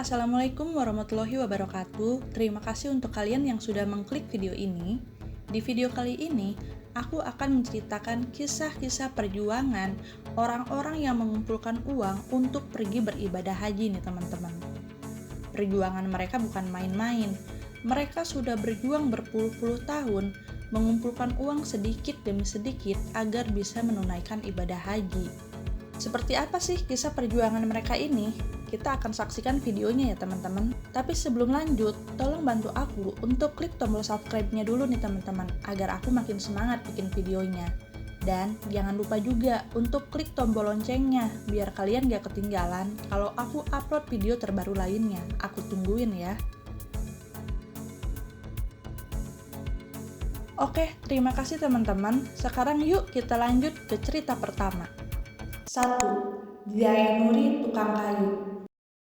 Assalamualaikum warahmatullahi wabarakatuh. Terima kasih untuk kalian yang sudah mengklik video ini. Di video kali ini, aku akan menceritakan kisah-kisah perjuangan orang-orang yang mengumpulkan uang untuk pergi beribadah haji nih teman-teman. Perjuangan mereka bukan main-main. Mereka sudah berjuang berpuluh-puluh tahun mengumpulkan uang sedikit demi sedikit agar bisa menunaikan ibadah haji. Seperti apa sih kisah perjuangan mereka ini? Kita akan saksikan videonya ya teman-teman. Tapi sebelum lanjut, tolong bantu aku untuk klik tombol subscribe-nya dulu nih teman-teman, agar aku makin semangat bikin videonya. Dan jangan lupa juga untuk klik tombol loncengnya, biar kalian gak ketinggalan kalau aku upload video terbaru lainnya. Aku tungguin ya. Oke, terima kasih teman-teman. Sekarang yuk kita lanjut ke cerita pertama. 1. Jainuri tukang kayu.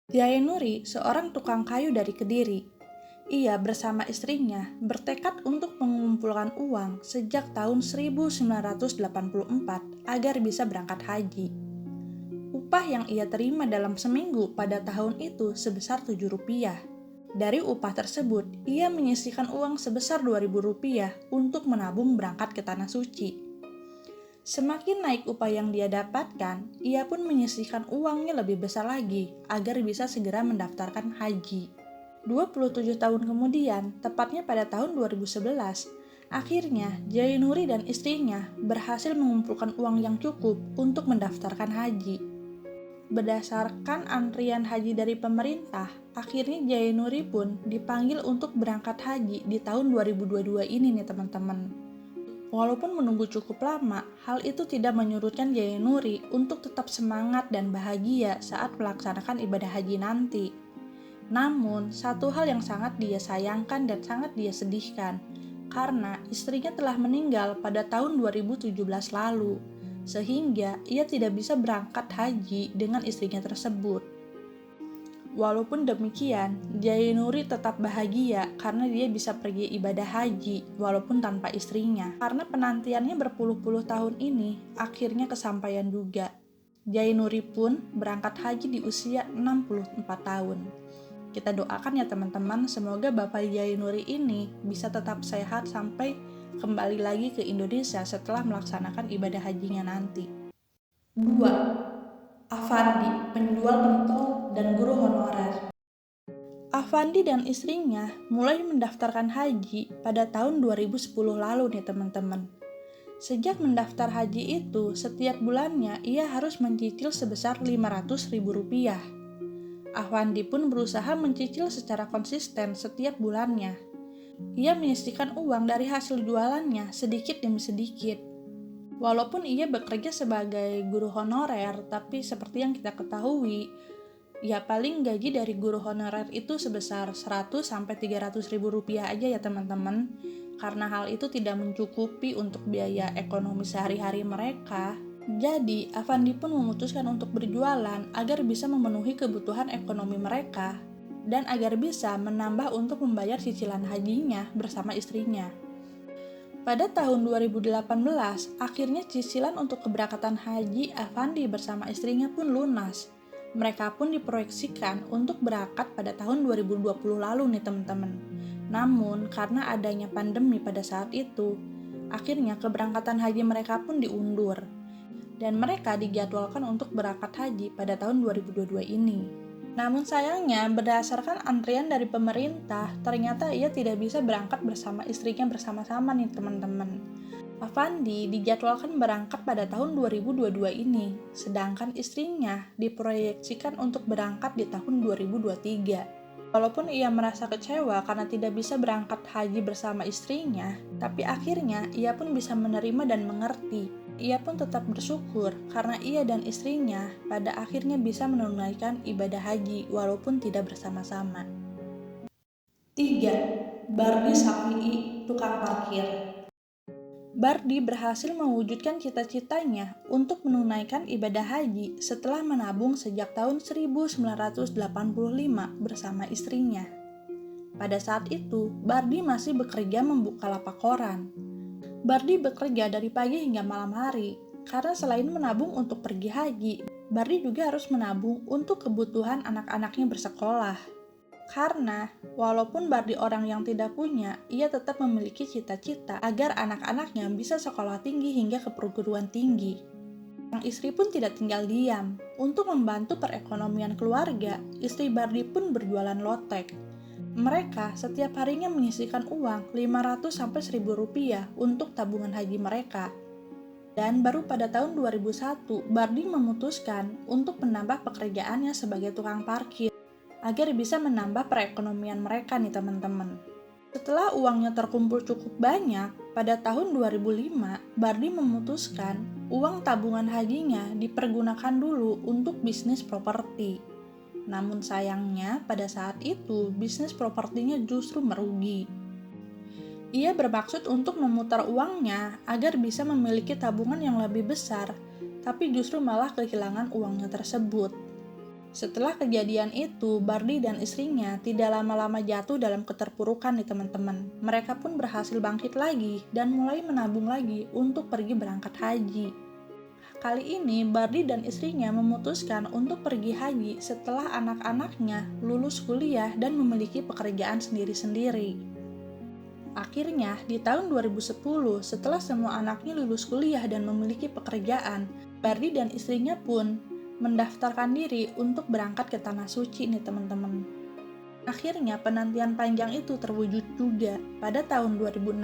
Jainuri seorang tukang kayu dari Kediri. Ia bersama istrinya bertekad untuk mengumpulkan uang sejak tahun 1984 agar bisa berangkat haji. Upah yang ia terima dalam seminggu pada tahun itu sebesar Rp7. Dari upah tersebut, ia menyisihkan uang sebesar Rp2.000 untuk menabung berangkat ke Tanah Suci. Semakin naik upah yang dia dapatkan, ia pun menyisihkan uangnya lebih besar lagi agar bisa segera mendaftarkan haji. 27 tahun kemudian, tepatnya pada tahun 2011, akhirnya Jainuri dan istrinya berhasil mengumpulkan uang yang cukup untuk mendaftarkan haji. Berdasarkan antrian haji dari pemerintah, akhirnya Jainuri pun dipanggil untuk berangkat haji di tahun 2022 ini nih teman-teman. Walaupun menunggu cukup lama, hal itu tidak menyurutkan Jainuri untuk tetap semangat dan bahagia saat melaksanakan ibadah haji nanti. Namun, satu hal yang sangat dia sayangkan dan sangat dia sedihkan, karena istrinya telah meninggal pada tahun 2017 lalu, sehingga ia tidak bisa berangkat haji dengan istrinya tersebut. Walaupun demikian, Jainuri tetap bahagia karena dia bisa pergi ibadah haji walaupun tanpa istrinya. Karena penantiannya berpuluh-puluh tahun ini akhirnya kesampaian juga. Jainuri pun berangkat haji di usia 64 tahun. Kita doakan ya teman-teman, semoga Bapak Jainuri ini bisa tetap sehat sampai kembali lagi ke Indonesia setelah melaksanakan ibadah hajinya nanti. 2. Afandi, penjual pentol dan guru honorer. Afandi dan istrinya mulai mendaftarkan haji pada tahun 2010 lalu nih teman-teman. Sejak mendaftar haji itu, setiap bulannya ia harus mencicil sebesar Rp500.000. Afandi pun berusaha mencicil secara konsisten setiap bulannya. Ia menyisihkan uang dari hasil jualannya sedikit demi sedikit. Walaupun ia bekerja sebagai guru honorer, tapi seperti yang kita ketahui, ya paling gaji dari guru honorer itu sebesar Rp100-300.000 aja ya teman-teman. Karena hal itu tidak mencukupi untuk biaya ekonomi sehari-hari mereka. Jadi, Afandi pun memutuskan untuk berjualan agar bisa memenuhi kebutuhan ekonomi mereka dan agar bisa menambah untuk membayar cicilan hajinya bersama istrinya. Pada tahun 2018, akhirnya cicilan untuk keberangkatan haji Afandi bersama istrinya pun lunas. Mereka pun diproyeksikan untuk berangkat pada tahun 2020 lalu nih teman-teman. Namun, karena adanya pandemi pada saat itu, akhirnya keberangkatan haji mereka pun diundur. Dan mereka dijadwalkan untuk berangkat haji pada tahun 2022 ini. Namun sayangnya, berdasarkan antrian dari pemerintah, ternyata ia tidak bisa berangkat bersama istrinya bersama-sama nih teman-teman. Afandi dijadwalkan berangkat pada tahun 2022 ini, sedangkan istrinya diproyeksikan untuk berangkat di tahun 2023. Walaupun ia merasa kecewa karena tidak bisa berangkat haji bersama istrinya, tapi akhirnya ia pun bisa menerima dan mengerti. Ia pun tetap bersyukur karena ia dan istrinya pada akhirnya bisa menunaikan ibadah haji walaupun tidak bersama-sama. 3. Bardi Safi'i, tukang parkir. Bardi berhasil mewujudkan cita-citanya untuk menunaikan ibadah haji setelah menabung sejak tahun 1985 bersama istrinya. Pada saat itu, Bardi masih bekerja membuka lapak koran. Bardi bekerja dari pagi hingga malam hari, karena selain menabung untuk pergi haji, Bardi juga harus menabung untuk kebutuhan anak-anaknya bersekolah. Karena walaupun Bardi orang yang tidak punya, ia tetap memiliki cita-cita agar anak-anaknya bisa sekolah tinggi hingga ke perguruan tinggi. Sang istri pun tidak tinggal diam. Untuk membantu perekonomian keluarga, istri Bardi pun berjualan lotek. Mereka setiap harinya menyisihkan uang 500-1000 rupiah untuk tabungan haji mereka. Dan baru pada tahun 2001, Bardi memutuskan untuk menambah pekerjaannya sebagai tukang parkir agar bisa menambah perekonomian mereka nih teman-teman. Setelah uangnya terkumpul cukup banyak, pada tahun 2005, Bardi memutuskan uang tabungan hajinya dipergunakan dulu untuk bisnis properti. Namun sayangnya pada saat itu bisnis propertinya justru merugi. Ia bermaksud untuk memutar uangnya agar bisa memiliki tabungan yang lebih besar, tapi justru malah kehilangan uangnya tersebut. Setelah kejadian itu, Bardi dan istrinya tidak lama-lama jatuh dalam keterpurukan nih teman-teman. Mereka pun berhasil bangkit lagi dan mulai menabung lagi untuk pergi berangkat haji. Kali ini, Bardi dan istrinya memutuskan untuk pergi haji setelah anak-anaknya lulus kuliah dan memiliki pekerjaan sendiri-sendiri. Akhirnya, di tahun 2010, setelah semua anaknya lulus kuliah dan memiliki pekerjaan, Bardi dan istrinya pun mendaftarkan diri untuk berangkat ke Tanah Suci nih teman-teman. Akhirnya penantian panjang itu terwujud juga. Pada tahun 2016,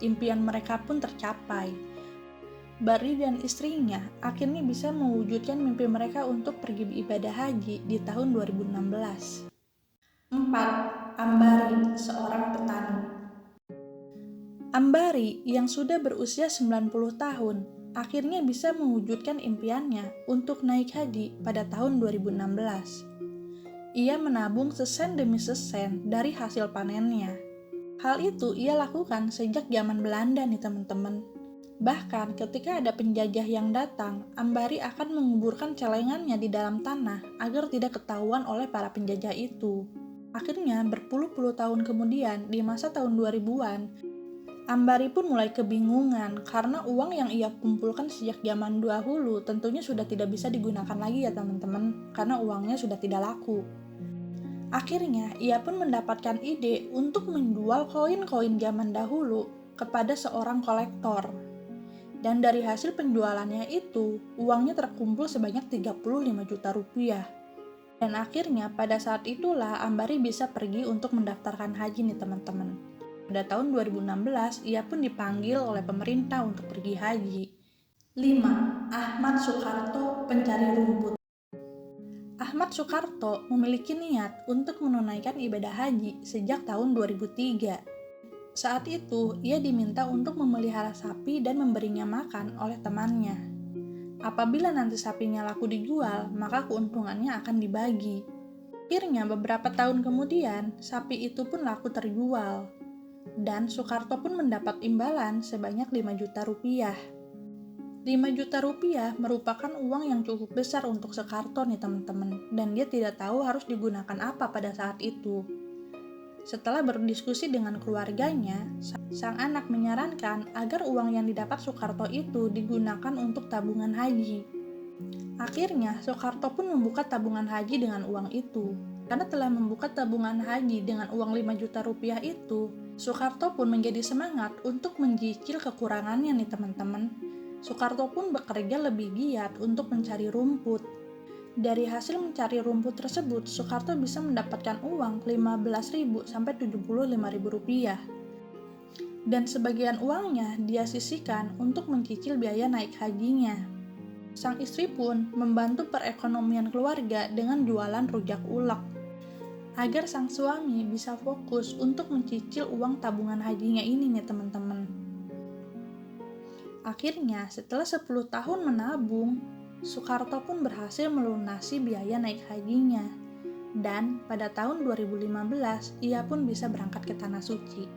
impian mereka pun tercapai. Bardi dan istrinya akhirnya bisa mewujudkan mimpi mereka untuk pergi beribadah haji di tahun 2016. 4. Ambari, seorang petani. Ambari yang sudah berusia 90 tahun akhirnya bisa mewujudkan impiannya untuk naik haji pada tahun 2016. Ia menabung sesen demi sesen dari hasil panennya. Hal itu ia lakukan sejak zaman Belanda nih teman-teman. Bahkan ketika ada penjajah yang datang, Ambari akan menguburkan celengannya di dalam tanah agar tidak ketahuan oleh para penjajah itu. Akhirnya berpuluh-puluh tahun kemudian, di masa tahun 2000-an, Ambari pun mulai kebingungan karena uang yang ia kumpulkan sejak zaman dahulu tentunya sudah tidak bisa digunakan lagi ya teman-teman, karena uangnya sudah tidak laku. Akhirnya ia pun mendapatkan ide untuk menjual koin-koin zaman dahulu kepada seorang kolektor. Dan dari hasil penjualannya itu, uangnya terkumpul sebanyak 35 juta rupiah. Dan akhirnya pada saat itulah Ambari bisa pergi untuk mendaftarkan haji nih teman-teman. Pada tahun 2016, ia pun dipanggil oleh pemerintah untuk pergi haji. 5. Ahmad Sukarto, pencari rumput. Ahmad Sukarto memiliki niat untuk menunaikan ibadah haji sejak tahun 2003. Saat itu, ia diminta untuk memelihara sapi dan memberinya makan oleh temannya. Apabila nanti sapinya laku dijual, maka keuntungannya akan dibagi. Akhirnya beberapa tahun kemudian, sapi itu pun laku terjual. Dan Sukarto pun mendapat imbalan sebanyak 5 juta rupiah. 5 juta rupiah merupakan uang yang cukup besar untuk Sukarto nih teman-teman, dan dia tidak tahu harus digunakan apa pada saat itu. Setelah berdiskusi dengan keluarganya, sang anak menyarankan agar uang yang didapat Sukarto itu digunakan untuk tabungan haji. Akhirnya, Sukarto pun membuka tabungan haji dengan uang itu. Karena telah membuka tabungan haji dengan uang 5 juta rupiah itu, Sukarto pun menjadi semangat untuk mencicil kekurangannya nih teman-teman. Sukarto pun bekerja lebih giat untuk mencari rumput. Dari hasil mencari rumput tersebut, Sukarto bisa mendapatkan uang 15.000 sampai 75.000 rupiah. Dan sebagian uangnya dia sisihkan untuk mencicil biaya naik hajinya. Sang istri pun membantu perekonomian keluarga dengan jualan rujak ulek, agar sang suami bisa fokus untuk mencicil uang tabungan hajinya ini nih teman-teman. Akhirnya setelah 10 tahun menabung, Sukarto pun berhasil melunasi biaya naik hajinya. Dan pada tahun 2015 ia pun bisa berangkat ke Tanah Suci.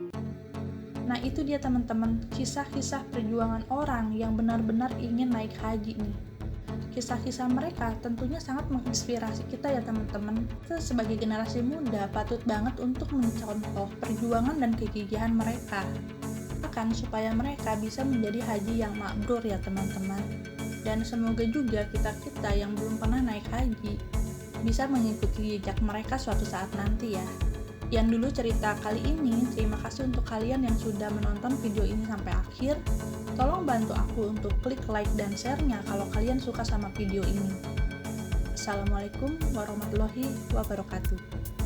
Nah itu dia teman-teman, kisah-kisah perjuangan orang yang benar-benar ingin naik haji nih. Kisah-kisah mereka tentunya sangat menginspirasi kita ya teman-teman. Kita sebagai generasi muda patut banget untuk mencontoh perjuangan dan kegigihan mereka, akan supaya mereka bisa menjadi haji yang mabrur ya teman-teman. Dan semoga juga kita-kita yang belum pernah naik haji bisa mengikuti jejak mereka suatu saat nanti ya. Sekian dulu cerita kali ini. Terima kasih untuk kalian yang sudah menonton video ini sampai akhir. Tolong bantu aku untuk klik like dan share-nya kalau kalian suka sama video ini. Assalamualaikum warahmatullahi wabarakatuh.